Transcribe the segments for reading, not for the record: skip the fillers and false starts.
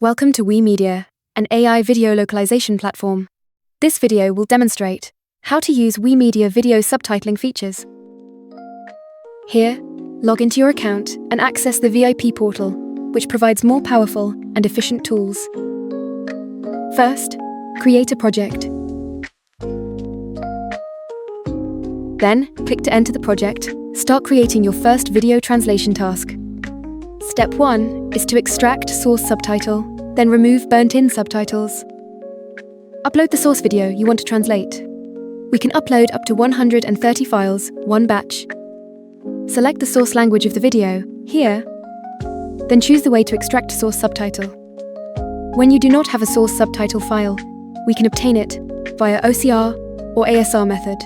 Welcome to WiiMedia, an AI video localization platform. This video will demonstrate how to use WiiMedia Video Subtitling features. Here, log into your account and access the VIP portal, which provides more powerful and efficient tools. First, create a project. Then, click to enter the project. Start creating your first video translation task. Step 1 is to extract source subtitle, then remove burnt-in subtitles. Upload the source video you want to translate. We can upload up to 130 files, one batch. Select the source language of the video, here, then choose the way to extract source subtitle. When you do not have a source subtitle file, we can obtain it via OCR or ASR method.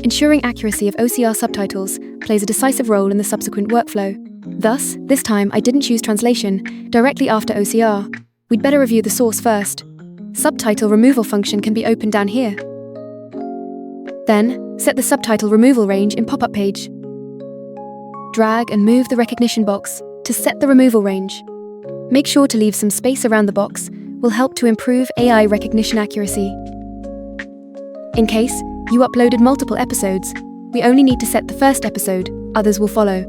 Ensuring accuracy of OCR subtitles plays a decisive role in the subsequent workflow. Thus, this time I didn't choose translation directly after OCR. We'd better review the source first. Subtitle removal function can be opened down here. Then, set the subtitle removal range in pop-up page. Drag and move the recognition box to set the removal range. Make sure to leave some space around the box will help to improve AI recognition accuracy. In case you uploaded multiple episodes, we only need to set the first episode, others will follow.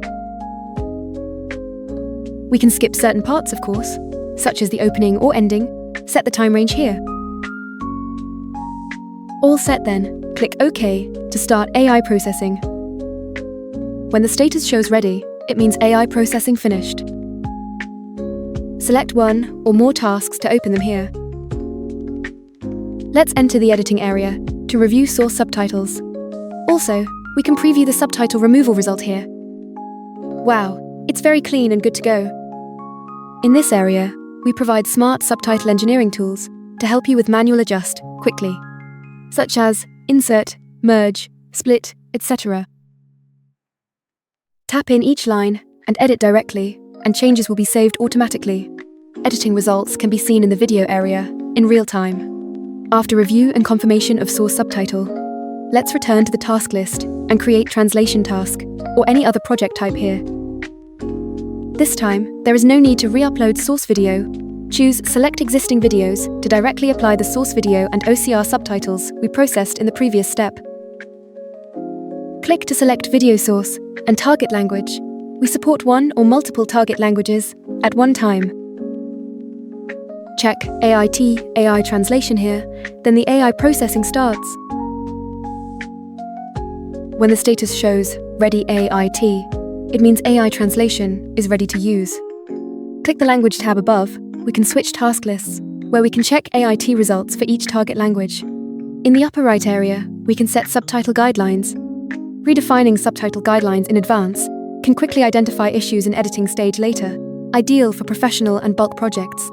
We can skip certain parts, of course, such as the opening or ending. Set the time range here. All set then, click OK to start AI processing. When the status shows ready, it means AI processing finished. Select one or more tasks to open them here. Let's enter the editing area to review source subtitles. Also, we can preview the subtitle removal result here. Wow, it's very clean and good to go. In this area, we provide smart subtitle engineering tools to help you with manual adjust quickly, such as insert, merge, split, etc. Tap in each line and edit directly, and changes will be saved automatically. Editing results can be seen in the video area in real time. After review and confirmation of source subtitle, let's return to the task list and create translation task or any other project type here. This time, there is no need to re-upload source video. Choose Select Existing Videos to directly apply the source video and OCR subtitles we processed in the previous step. Click to select video source and target language. We support one or multiple target languages at one time. Check AIT, AI Translation here, then the AI processing starts. When the status shows Ready AIT, it means AI translation is ready to use. Click the language tab above. We can switch task lists, where we can check AIT results for each target language. In the upper right area, we can set subtitle guidelines. Redefining subtitle guidelines in advance can quickly identify issues in editing stage later, ideal for professional and bulk projects.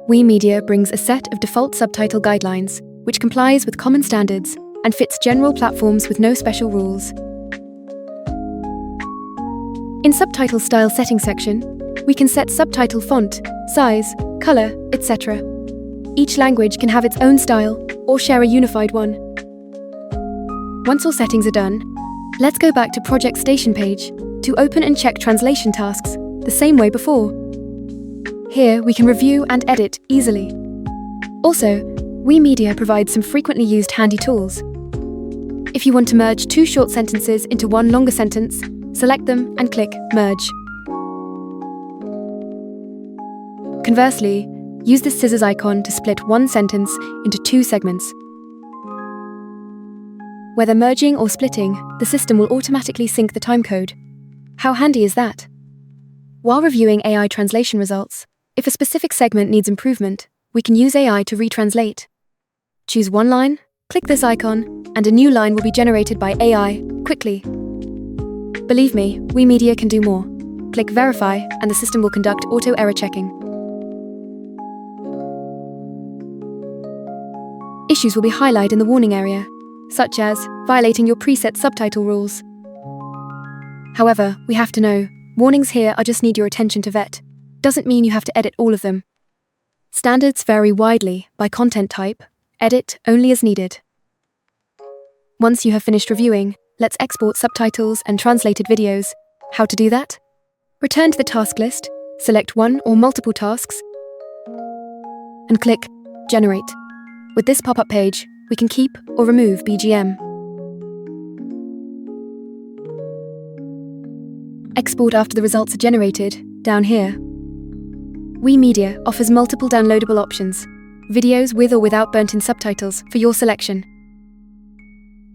WiiMedia brings a set of default subtitle guidelines, which complies with common standards and fits general platforms with no special rules. In Subtitle Style Settings section, we can set subtitle font, size, color, etc. Each language can have its own style or share a unified one. Once all settings are done, let's go back to Project Station page to open and check translation tasks the same way before. Here we can review and edit easily. Also, WiiMedia provides some frequently used handy tools. If you want to merge two short sentences into one longer sentence, select them and click Merge. Conversely, use the scissors icon to split one sentence into two segments. Whether merging or splitting, the system will automatically sync the timecode. How handy is that? While reviewing AI translation results, if a specific segment needs improvement, we can use AI to retranslate. Choose one line, click this icon, and a new line will be generated by AI quickly. Believe me, WiiMedia can do more. Click Verify and the system will conduct auto error checking. Issues will be highlighted in the warning area, such as violating your preset subtitle rules. However, we have to know, warnings here are just need your attention to vet. Doesn't mean you have to edit all of them. Standards vary widely by content type. Edit only as needed. Once you have finished reviewing, let's export subtitles and translated videos. How to do that? Return to the task list Select one or multiple tasks and click Generate. With this pop-up page, we can keep or remove BGM. Export after the results are generated, down here. WiiMedia offers multiple downloadable options, videos with or without burnt-in subtitles for your selection.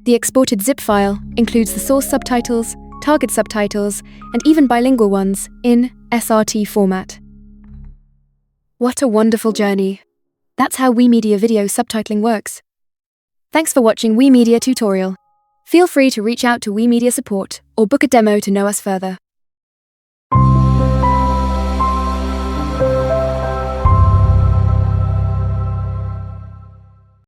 The exported zip file includes the source subtitles, target subtitles, and even bilingual ones in SRT format. What a wonderful journey! That's how WiiMedia Video Subtitling works. Thanks for watching WiiMedia tutorial. Feel free to reach out to WiiMedia support or book a demo to know us further.